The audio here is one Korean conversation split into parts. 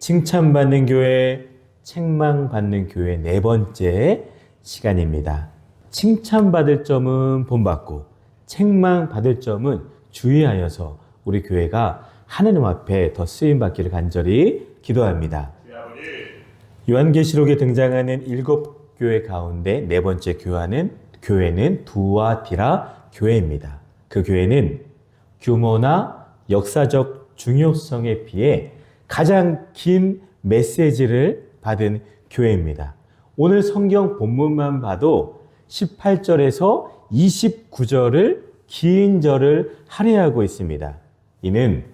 칭찬받는 교회, 책망받는 교회 네 번째 시간입니다. 칭찬받을 점은 본받고 책망받을 점은 주의하여서 우리 교회가 하나님 앞에 더 쓰임받기를 간절히 기도합니다. 요한계시록에 등장하는 7교회 가운데 네 번째 교회는 두아디라 교회입니다. 그 교회는 규모나 역사적 중요성에 비해 가장 긴 메시지를 받은 교회입니다. 오늘 성경 본문만 봐도 18절에서 29절을 긴 절을 할애하고 있습니다. 이는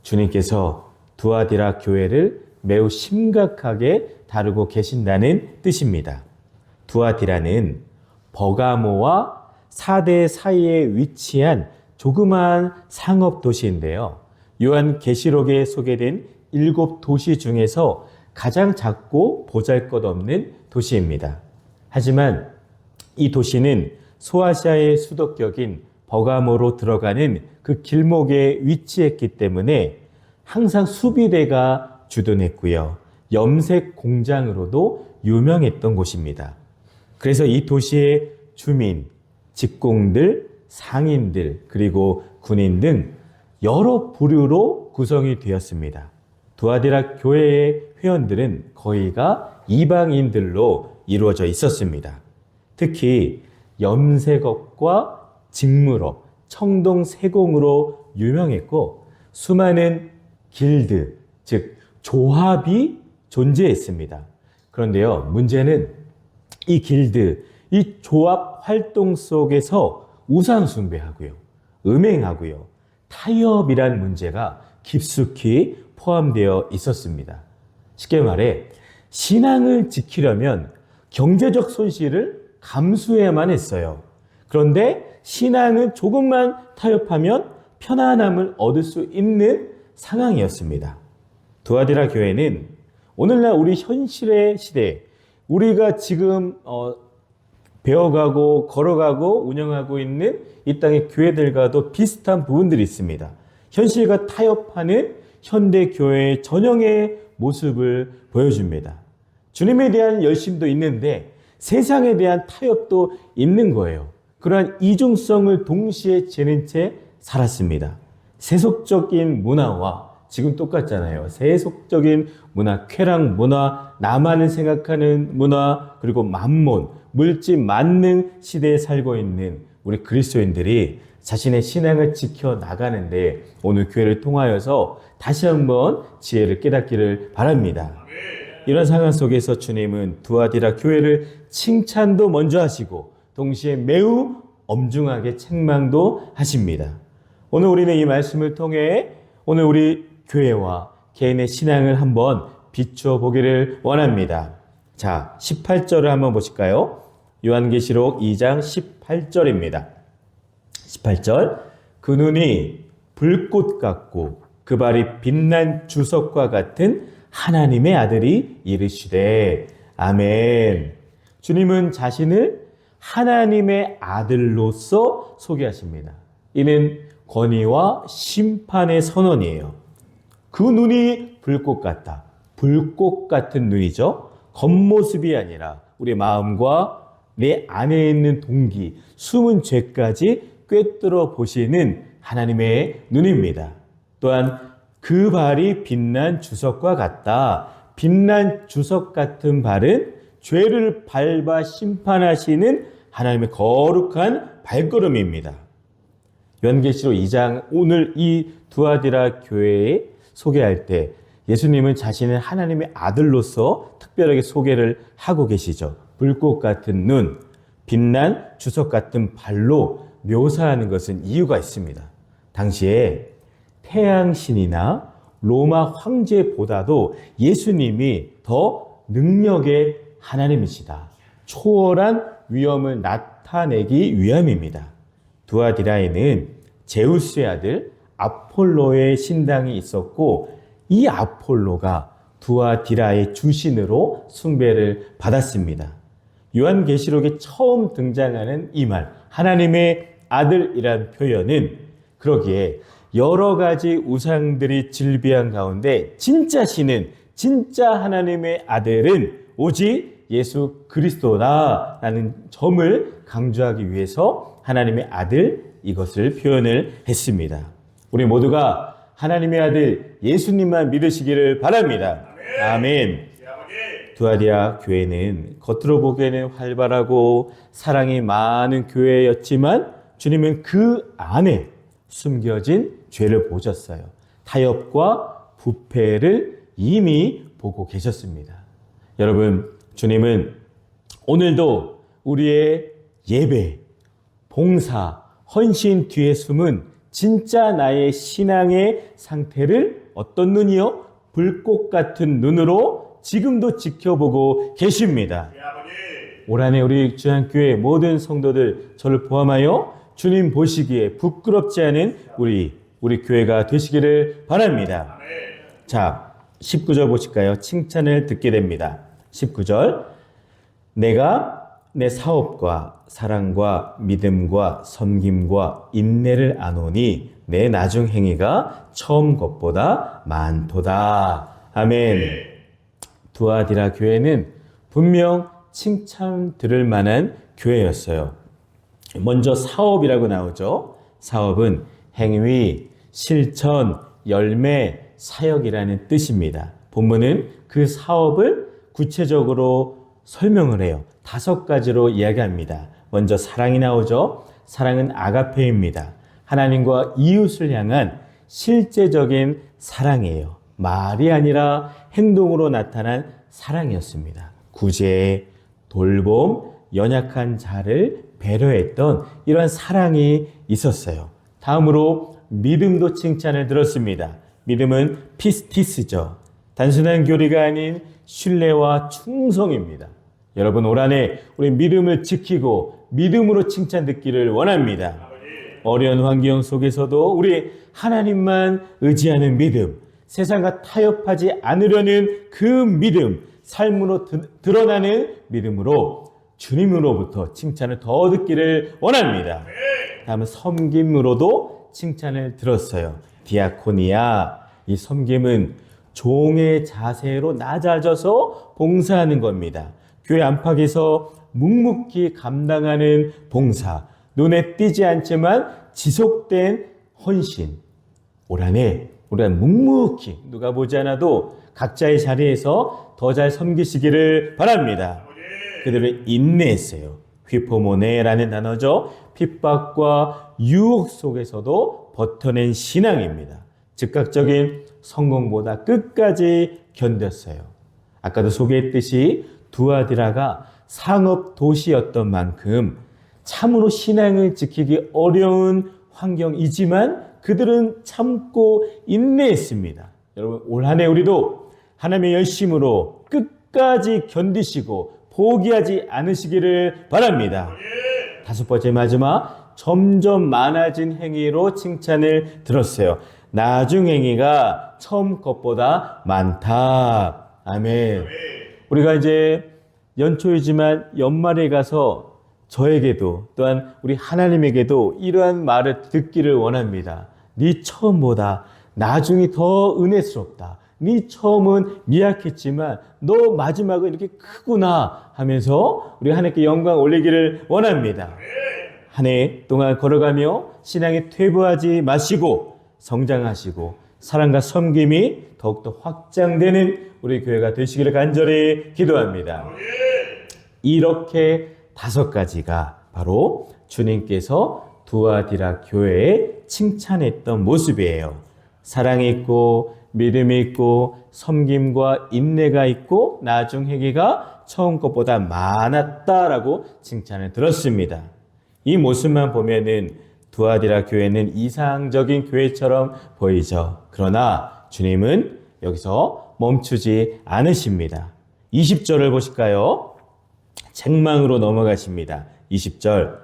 주님께서 두아디라 교회를 매우 심각하게 다루고 계신다는 뜻입니다. 두아디라는 버가모와 사대 사이에 위치한 조그마한 상업 도시인데요. 요한계시록에 소개된 7도시 중에서 가장 작고 보잘것없는 도시입니다. 하지만 이 도시는 소아시아의 수도격인 버가모로 들어가는 그 길목에 위치했기 때문에 항상 수비대가 주둔했고요. 염색 공장으로도 유명했던 곳입니다. 그래서 이 도시의 주민, 직공들, 상인들, 그리고 군인 등 여러 부류로 구성이 되었습니다. 두아디라 교회의 회원들은 거의가 이방인들로 이루어져 있었습니다. 특히 염색업과 직물업, 청동세공으로 유명했고 수많은 길드, 즉 조합이 존재했습니다. 그런데요, 문제는 이 길드, 이 조합 활동 속에서 우상 숭배하고요, 음행하고요, 타협이란 문제가 깊숙이 포함되어 있었습니다. 쉽게 말해 신앙을 지키려면 경제적 손실을 감수해야만 했어요. 그런데 신앙은 조금만 타협하면 편안함을 얻을 수 있는 상황이었습니다. 두아디라 교회는 오늘날 우리 현실의 시대에 우리가 지금 배워가고 걸어가고 운영하고 있는 이 땅의 교회들과도 비슷한 부분들이 있습니다. 현실과 타협하는 현대교회의 전형의 모습을 보여줍니다. 주님에 대한 열심도 있는데 세상에 대한 타협도 있는 거예요. 그러한 이중성을 동시에 지닌 채 살았습니다. 세속적인 문화와 지금 똑같잖아요. 세속적인 문화, 쾌락 문화, 나만을 생각하는 문화, 그리고 만몬, 물질 만능 시대에 살고 있는 우리 그리스도인들이 자신의 신앙을 지켜나가는데 오늘 교회를 통하여서 다시 한번 지혜를 깨닫기를 바랍니다. 이런 상황 속에서 주님은 두아디라 교회를 칭찬도 먼저 하시고 동시에 매우 엄중하게 책망도 하십니다. 오늘 우리는 이 말씀을 통해 오늘 우리 교회와 개인의 신앙을 한번 비추어 보기를 원합니다. 자, 18절을 한번 보실까요? 요한계시록 2장 18절입니다. 18절, 그 눈이 불꽃 같고 그 발이 빛난 주석과 같은 하나님의 아들이 이르시되 아멘. 주님은 자신을 하나님의 아들로서 소개하십니다. 이는 권위와 심판의 선언이에요. 그 눈이 불꽃 같다. 불꽃 같은 눈이죠. 겉모습이 아니라 우리 마음과 내 안에 있는 동기, 숨은 죄까지 꿰뚫어 보시는 하나님의 눈입니다. 또한 그 발이 빛난 주석과 같다. 빛난 주석 같은 발은 죄를 밟아 심판하시는 하나님의 거룩한 발걸음입니다. 요한계시록 2장 오늘 이 두아디라 교회에 소개할 때 예수님은 자신을 하나님의 아들로서 특별하게 소개를 하고 계시죠. 불꽃 같은 눈, 빛난 주석 같은 발로 묘사하는 것은 이유가 있습니다. 당시에 태양신이나 로마 황제보다도 예수님이 더 능력의 하나님이시다. 초월한 위엄을 나타내기 위함입니다. 두아디라에는 제우스의 아들 아폴로의 신당이 있었고 이 아폴로가 두아디라의 주신으로 숭배를 받았습니다. 요한계시록에 처음 등장하는 이 말, 하나님의 아들이란 표현은 그러기에 여러 가지 우상들이 즐비한 가운데 진짜 신은 진짜 하나님의 아들은 오직 예수 그리스도다라는 점을 강조하기 위해서 하나님의 아들 이것을 표현을 했습니다. 우리 모두가 하나님의 아들 예수님만 믿으시기를 바랍니다. 아멘. 두아디아 교회는 겉으로 보기에는 활발하고 사랑이 많은 교회였지만 주님은 그 안에 숨겨진 죄를 보셨어요. 타협과 부패를 이미 보고 계셨습니다. 여러분, 주님은 오늘도 우리의 예배, 봉사, 헌신 뒤에 숨은 진짜 나의 신앙의 상태를 어떤 눈이요? 불꽃 같은 눈으로 지금도 지켜보고 계십니다. 올 한해 우리 주안교회 모든 성도들 저를 포함하여 주님 보시기에 부끄럽지 않은 우리 교회가 되시기를 바랍니다. 자, 19절 보실까요? 칭찬을 듣게 됩니다. 19절 내가 내 사업과 사랑과 믿음과 섬김과 인내를 아노니 내 나중 행위가 처음 것보다 많도다. 아멘. 두아디라 교회는 분명 칭찬 들을 만한 교회였어요. 먼저 사업이라고 나오죠. 사업은 행위, 실천, 열매, 사역이라는 뜻입니다. 본문은 그 사업을 구체적으로 설명을 해요. 5가지로 이야기합니다. 먼저 사랑이 나오죠. 사랑은 아가페입니다. 하나님과 이웃을 향한 실제적인 사랑이에요. 말이 아니라 행동으로 나타난 사랑이었습니다. 구제, 돌봄, 연약한 자를 배려했던 이러한 사랑이 있었어요. 다음으로 믿음도 칭찬을 들었습니다. 믿음은 피스티스죠. 단순한 교리가 아닌 신뢰와 충성입니다. 여러분, 올 한해 우리 믿음을 지키고 믿음으로 칭찬 듣기를 원합니다. 어려운 환경 속에서도 우리 하나님만 의지하는 믿음, 세상과 타협하지 않으려는 그 믿음, 삶으로 드러나는 믿음으로 주님으로부터 칭찬을 더 듣기를 원합니다. 다음은 섬김으로도 칭찬을 들었어요. 디아코니아, 이 섬김은 종의 자세로 낮아져서 봉사하는 겁니다. 교회 안팎에서 묵묵히 감당하는 봉사, 눈에 띄지 않지만 지속된 헌신. 올 한해 우리가 묵묵히 누가 보지 않아도 각자의 자리에서 더 잘 섬기시기를 바랍니다. 그들은 인내했어요. 휘포모네라는 단어죠. 핍박과 유혹 속에서도 버텨낸 신앙입니다. 즉각적인 성공보다 끝까지 견뎠어요. 아까도 소개했듯이 두아디라가 상업 도시였던 만큼 참으로 신앙을 지키기 어려운 환경이지만 그들은 참고 인내했습니다. 여러분, 올 한해 우리도 하나님의 열심으로 끝까지 견디시고 포기하지 않으시기를 바랍니다. 5번째 마지막, 점점 많아진 행위로 칭찬을 들었어요. 나중 행위가 처음 것보다 많다. 아멘. 우리가 이제 연초이지만 연말에 가서 저에게도 또한 우리 하나님에게도 이러한 말을 듣기를 원합니다. 네 처음보다 나중이 더 은혜스럽다. 네 처음은 미약했지만 너 마지막은 이렇게 크구나 하면서 우리 하나님께 영광 올리기를 원합니다. 한 해 동안 걸어가며 신앙에 퇴보하지 마시고 성장하시고 사랑과 섬김이 더욱더 확장되는 우리 교회가 되시기를 간절히 기도합니다. 이렇게 5가지가 바로 주님께서 두아디라 교회에 칭찬했던 모습이에요. 사랑이 있고 믿음이 있고 섬김과 인내가 있고 나중 행위가 처음 것보다 많았다라고 칭찬을 들었습니다. 이 모습만 보면은 두아디라 교회는 이상적인 교회처럼 보이죠. 그러나 주님은 여기서 멈추지 않으십니다. 20절을 보실까요? 책망으로 넘어가십니다. 20절.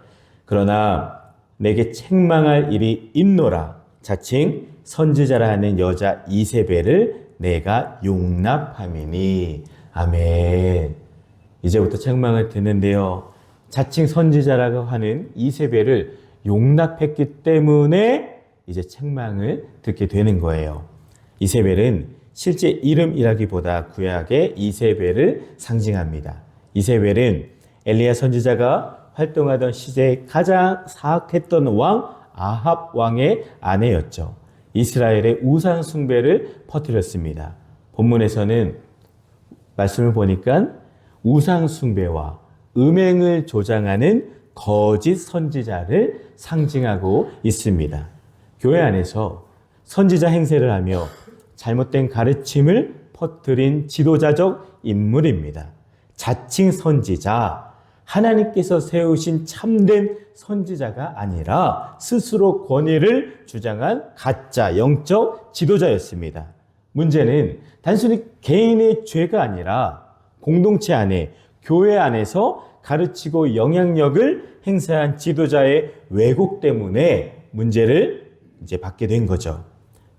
그러나 내게 책망할 일이 있노라. 자칭 선지자라 하는 여자 이세벨을 내가 용납함이니. 아멘. 이제부터 책망을 듣는데요. 자칭 선지자라고 하는 이세벨을 용납했기 때문에 이제 책망을 듣게 되는 거예요. 이세벨은 실제 이름이라기보다 구약의 이세벨을 상징합니다. 이세벨은 엘리야 선지자가 활동하던 시대에 가장 사악했던 왕 아합 왕의 아내였죠. 이스라엘의 우상 숭배를 퍼뜨렸습니다. 본문에서는 말씀을 보니까 우상 숭배와 음행을 조장하는 거짓 선지자를 상징하고 있습니다. 교회 안에서 선지자 행세를 하며 잘못된 가르침을 퍼뜨린 지도자적 인물입니다. 자칭 선지자, 하나님께서 세우신 참된 선지자가 아니라 스스로 권위를 주장한 가짜 영적 지도자였습니다. 문제는 단순히 개인의 죄가 아니라 공동체 안에, 교회 안에서 가르치고 영향력을 행사한 지도자의 왜곡 때문에 문제를 이제 받게 된 거죠.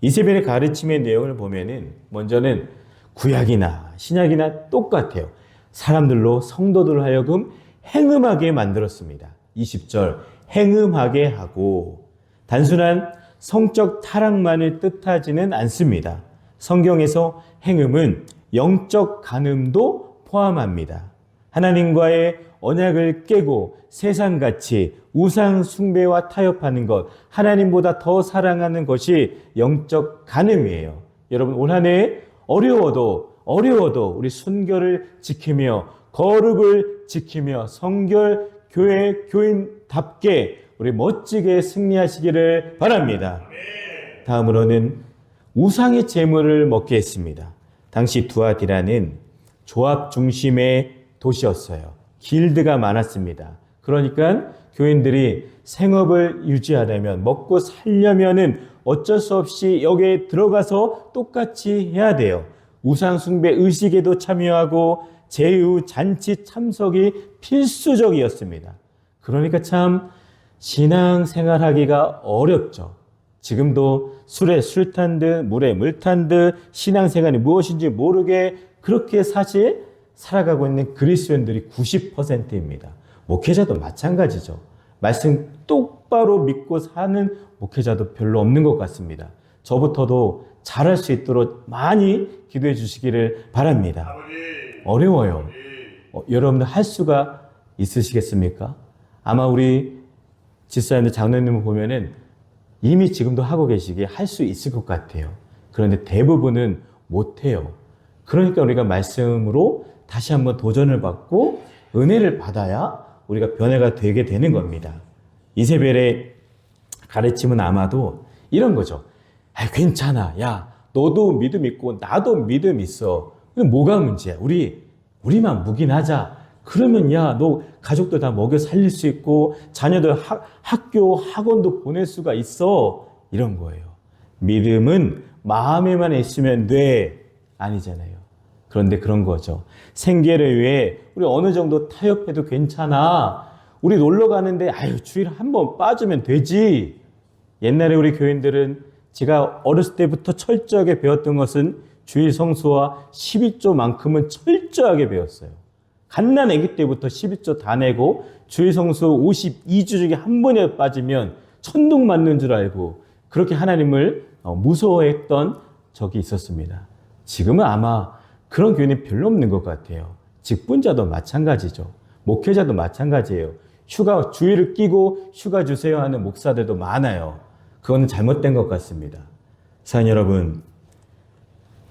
이세벨의 가르침의 내용을 보면은 먼저는 구약이나 신약이나 똑같아요. 사람들로 성도들 하여금 행음하게 만들었습니다. 20절 행음하게 하고 단순한 성적 타락만을 뜻하지는 않습니다. 성경에서 행음은 영적 간음도 포함합니다. 하나님과의 언약을 깨고 세상같이 우상 숭배와 타협하는 것, 하나님보다 더 사랑하는 것이 영적 간음이에요. 여러분 올 한 해 어려워도 우리 순결을 지키며 거룩을 지키며 성결 교회 교인답게 우리 멋지게 승리하시기를 바랍니다. 다음으로는 우상의 제물을 먹게 했습니다. 당시 두아디라는 조합 중심의 도시였어요. 길드가 많았습니다. 그러니까 교인들이 생업을 유지하려면, 먹고 살려면은 어쩔 수 없이 여기에 들어가서 똑같이 해야 돼요. 우상 숭배 의식에도 참여하고 제후 잔치 참석이 필수적이었습니다. 그러니까 참 신앙생활하기가 어렵죠. 지금도 술에 술 탄 듯 물에 물 탄 듯 신앙생활이 무엇인지 모르게 그렇게 사실 살아가고 있는 그리스도인들이 90%입니다. 목회자도 마찬가지죠. 말씀 똑바로 믿고 사는 목회자도 별로 없는 것 같습니다. 저부터도 잘할 수 있도록 많이 기도해 주시기를 바랍니다. 어려워요. 여러분들 할 수가 있으시겠습니까? 아마 우리 집사님들 장로님을 보면은 이미 지금도 하고 계시기에 할 수 있을 것 같아요. 그런데 대부분은 못해요. 그러니까 우리가 말씀으로 다시 한번 도전을 받고 은혜를 받아야 우리가 변화가 되게 되는 겁니다. 이세벨의 가르침은 아마도 이런 거죠. 괜찮아. 야, 너도 믿음 있고 나도 믿음 있어. 뭐가 문제야? 우리만 묵인하자. 그러면 야, 너 가족도 다 먹여 살릴 수 있고 자녀들 학교, 학원도 보낼 수가 있어. 이런 거예요. 믿음은 마음에만 있으면 돼. 아니잖아요. 그런데 그런 거죠. 생계를 위해 우리 어느 정도 타협해도 괜찮아. 우리 놀러 가는데 주일에 한 번 빠지면 되지. 옛날에 우리 교인들은 제가 어렸을 때부터 철저하게 배웠던 것은 주일 성수와 11조만큼은 철저하게 배웠어요. 갓난 아기 때부터 11조 다 내고 주일 성수 52주 중에 한 번에 빠지면 천둥 맞는 줄 알고 그렇게 하나님을 무서워했던 적이 있었습니다. 지금은 아마 그런 교인이 별로 없는 것 같아요. 직분자도 마찬가지죠. 목회자도 마찬가지예요. 주일을 끼고 휴가 주세요 하는 목사들도 많아요. 그거는 잘못된 것 같습니다. 사랑하는 여러분,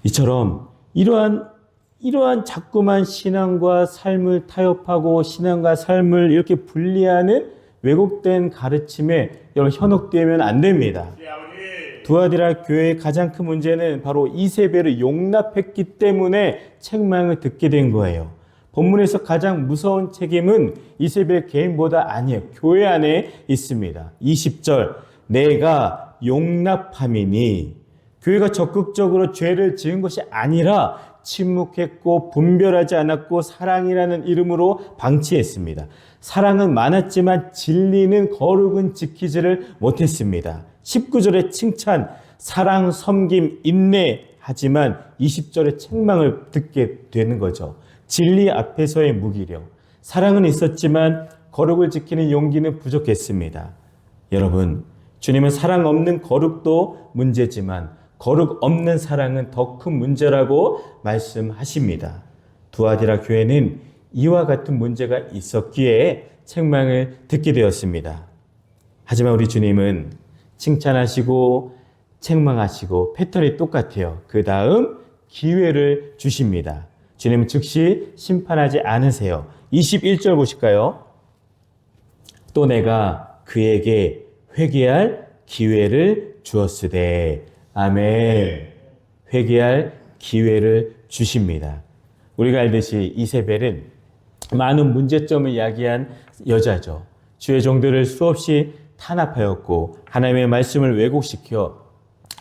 이처럼 이러한 자꾸만 신앙과 삶을 타협하고 신앙과 삶을 이렇게 분리하는 왜곡된 가르침에 여러분 현혹되면 안 됩니다. 두아디라 교회의 가장 큰 문제는 바로 이세벨을 용납했기 때문에 책망을 듣게 된 거예요. 본문에서 가장 무서운 책임은 이세벨 개인보다 아니에요. 교회 안에 있습니다. 20절 내가 용납함이니 교회가 적극적으로 죄를 지은 것이 아니라 침묵했고 분별하지 않았고 사랑이라는 이름으로 방치했습니다. 사랑은 많았지만 진리는 거룩은 지키지를 못했습니다. 19절의 칭찬, 사랑, 섬김, 인내 하지만 20절의 책망을 듣게 되는 거죠. 진리 앞에서의 무기력. 사랑은 있었지만 거룩을 지키는 용기는 부족했습니다. 여러분, 주님은 사랑 없는 거룩도 문제지만 거룩 없는 사랑은 더 큰 문제라고 말씀하십니다. 두아디라 교회는 이와 같은 문제가 있었기에 책망을 듣게 되었습니다. 하지만 우리 주님은 칭찬하시고 책망하시고 패턴이 똑같아요. 그 다음 기회를 주십니다. 주님은 즉시 심판하지 않으세요. 21절 보실까요? 또 내가 그에게 회개할 기회를 주었으되. 아멘. 회개할 기회를 주십니다. 우리가 알듯이 이세벨은 많은 문제점을 야기한 여자죠. 주의 종들을 수없이 탄압하였고 하나님의 말씀을 왜곡시켜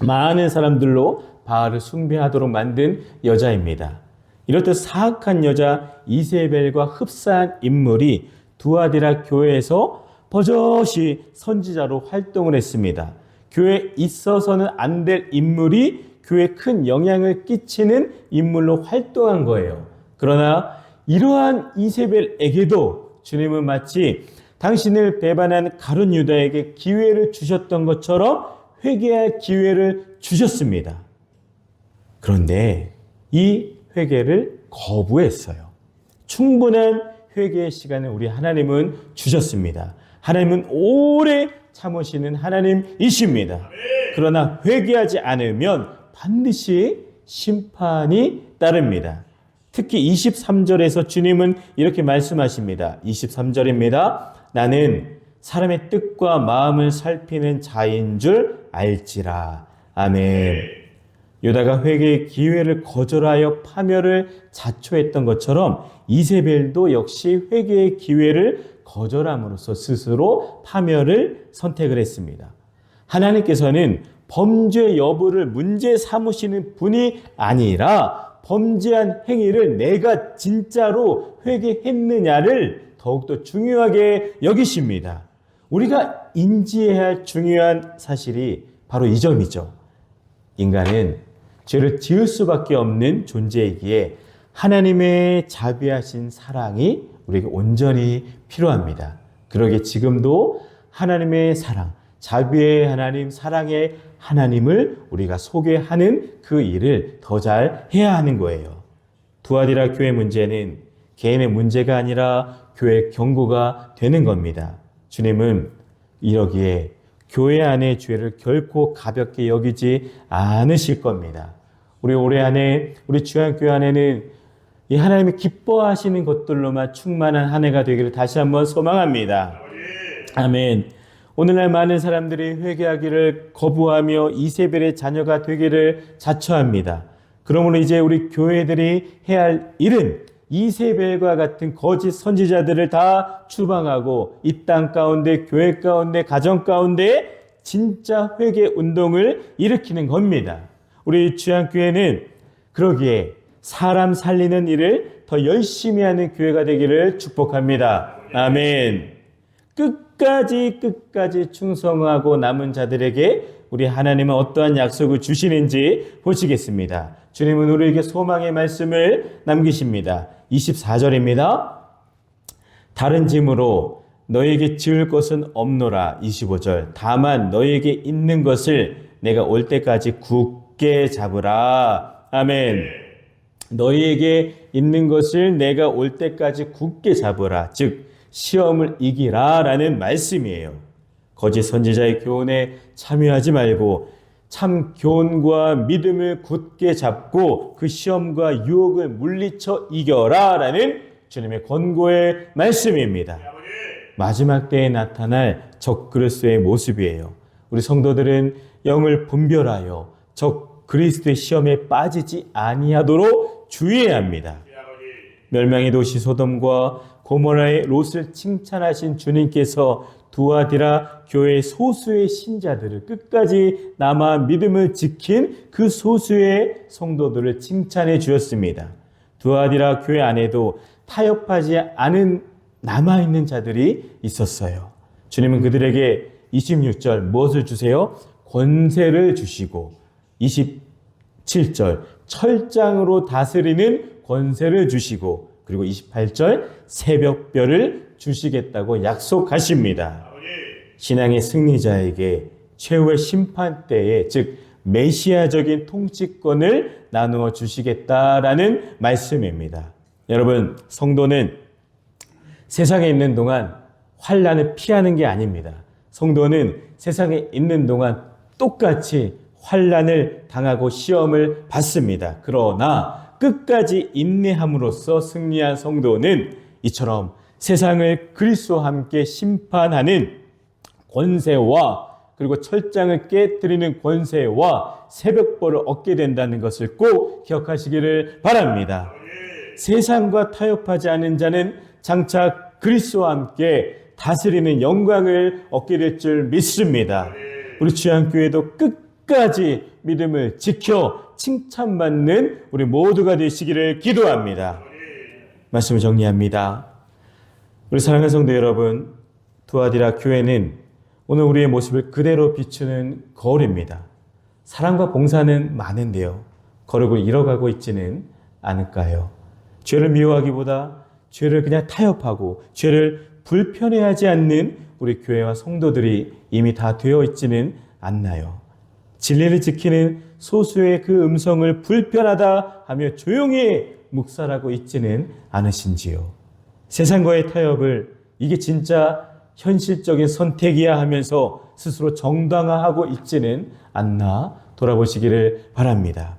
많은 사람들로 바알을 숭배하도록 만든 여자입니다. 이렇듯 사악한 여자 이세벨과 흡사한 인물이 두아디라 교회에서 버젓이 선지자로 활동을 했습니다. 교회에 있어서는 안 될 인물이 교회에 큰 영향을 끼치는 인물로 활동한 거예요. 그러나 이러한 이세벨에게도 주님은 마치 당신을 배반한 가룟 유다에게 기회를 주셨던 것처럼 회개할 기회를 주셨습니다. 그런데 이 회개를 거부했어요. 충분한 회개의 시간을 우리 하나님은 주셨습니다. 하나님은 오래 참으시는 하나님이십니다. 그러나 회개하지 않으면 반드시 심판이 따릅니다. 특히 23절에서 주님은 이렇게 말씀하십니다. 23절입니다. 나는 사람의 뜻과 마음을 살피는 자인 줄 알지라. 아멘. 유다가 회개의 기회를 거절하여 파멸을 자초했던 것처럼 이세벨도 역시 회개의 기회를 거절함으로써 스스로 파멸을 선택을 했습니다. 하나님께서는 범죄 여부를 문제 삼으시는 분이 아니라 범죄한 행위를 내가 진짜로 회개했느냐를 더욱더 중요하게 여기십니다. 우리가 인지해야 할 중요한 사실이 바로 이 점이죠. 인간은 죄를 지을 수밖에 없는 존재이기에 하나님의 자비하신 사랑이 우리에게 온전히 필요합니다. 그러기에 지금도 하나님의 사랑, 자비의 하나님, 사랑의 하나님을 우리가 소개하는 그 일을 더 잘 해야 하는 거예요. 두아디라 교회 문제는 개인의 문제가 아니라 교회 경고가 되는 겁니다. 주님은 이러기에 교회 안의 죄를 결코 가볍게 여기지 않으실 겁니다. 우리 올해 안에, 우리 주안교회 안에는 이 하나님이 기뻐하시는 것들로만 충만한 한 해가 되기를 다시 한번 소망합니다. 아멘. 오늘날 많은 사람들이 회개하기를 거부하며 이세벨의 자녀가 되기를 자처합니다. 그러므로 이제 우리 교회들이 해야 할 일은 이세벨과 같은 거짓 선지자들을 다 추방하고 이 땅 가운데, 교회 가운데, 가정 가운데 진짜 회개 운동을 일으키는 겁니다. 우리 주안교회는 그러기에 사람 살리는 일을 더 열심히 하는 교회가 되기를 축복합니다. 아멘. 끝까지 충성하고 남은 자들에게 우리 하나님은 어떠한 약속을 주시는지 보시겠습니다. 주님은 우리에게 소망의 말씀을 남기십니다. 24절입니다. 다른 짐으로 너에게 지을 것은 없노라. 25절. 다만 너에게 있는 것을 내가 올 때까지 굳게 잡으라. 아멘. 너희에게 있는 것을 내가 올 때까지 굳게 잡으라. 즉 시험을 이기라 라는 말씀이에요. 거짓 선지자의 교훈에 참여하지 말고 참 교훈과 믿음을 굳게 잡고 그 시험과 유혹을 물리쳐 이겨라 라는 주님의 권고의 말씀입니다. 마지막 때에 나타날 적 그리스도의 모습이에요. 우리 성도들은 영을 분별하여 적 그리스도의 시험에 빠지지 아니하도록 주의해야 합니다. 멸망의 도시 소돔과 고모라의 롯을 칭찬하신 주님께서 두아디라 교회의 소수의 신자들을 끝까지 남아 믿음을 지킨 그 소수의 성도들을 칭찬해 주셨습니다. 두아디라 교회 안에도 타협하지 않은 남아있는 자들이 있었어요. 주님은 그들에게 26절 무엇을 주세요? 권세를 주시고 27절 철장으로 다스리는 권세를 주시고 그리고 28절 새벽별을 주시겠다고 약속하십니다. 신앙의 승리자에게 최후의 심판 때에 즉 메시아적인 통치권을 나누어 주시겠다라는 말씀입니다. 여러분, 성도는 세상에 있는 동안 환난을 피하는 게 아닙니다. 성도는 세상에 있는 동안 똑같이 환난을 당하고 시험을 받습니다. 그러나 끝까지 인내함으로써 승리한 성도는 이처럼 세상을 그리스도와 함께 심판하는 권세와 그리고 철장을 깨뜨리는 권세와 새벽벌을 얻게 된다는 것을 꼭 기억하시기를 바랍니다. 세상과 타협하지 않은 자는 장차 그리스도와 함께 다스리는 영광을 얻게 될 줄 믿습니다. 우리 주양교회도 끝까지 믿음을 지켜 칭찬받는 우리 모두가 되시기를 기도합니다. 말씀을 정리합니다. 우리 사랑하는 성도 여러분, 두아디라 교회는 오늘 우리의 모습을 그대로 비추는 거울입니다. 사랑과 봉사는 많은데요, 거룩을 잃어가고 있지는 않을까요? 죄를 미워하기보다 죄를 그냥 타협하고 죄를 불편해하지 않는 우리 교회와 성도들이 이미 다 되어 있지는 않나요? 진리를 지키는 소수의 그 음성을 불편하다 하며 조용히 묵살하고 있지는 않으신지요? 세상과의 타협을 이게 진짜 현실적인 선택이야 하면서 스스로 정당화하고 있지는 않나 돌아보시기를 바랍니다.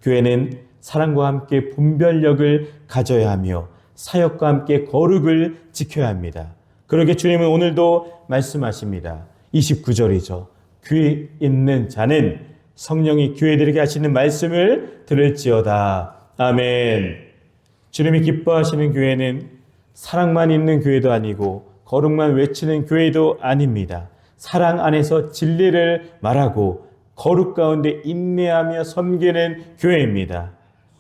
교회는 사랑과 함께 분별력을 가져야 하며 사역과 함께 거룩을 지켜야 합니다. 그러게 주님은 오늘도 말씀하십니다. 29절이죠. 귀 있는 자는 성령이 교회들에게 하시는 말씀을 들을지어다. 아멘. 주님이 기뻐하시는 교회는 사랑만 있는 교회도 아니고 거룩만 외치는 교회도 아닙니다. 사랑 안에서 진리를 말하고 거룩 가운데 인내하며 섬기는 교회입니다.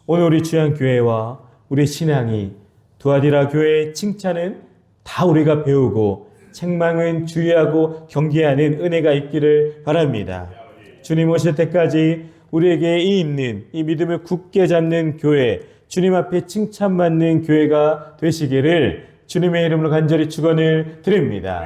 오늘 우리 주양교회와 우리 신앙이 두아디라 교회의 칭찬은 다 우리가 배우고 책망은 주의하고 경계하는 은혜가 있기를 바랍니다. 주님 오실 때까지 우리에게 있는 이 믿음을 굳게 잡는 교회, 주님 앞에 칭찬받는 교회가 되시기를 주님의 이름으로 간절히 축원을 드립니다.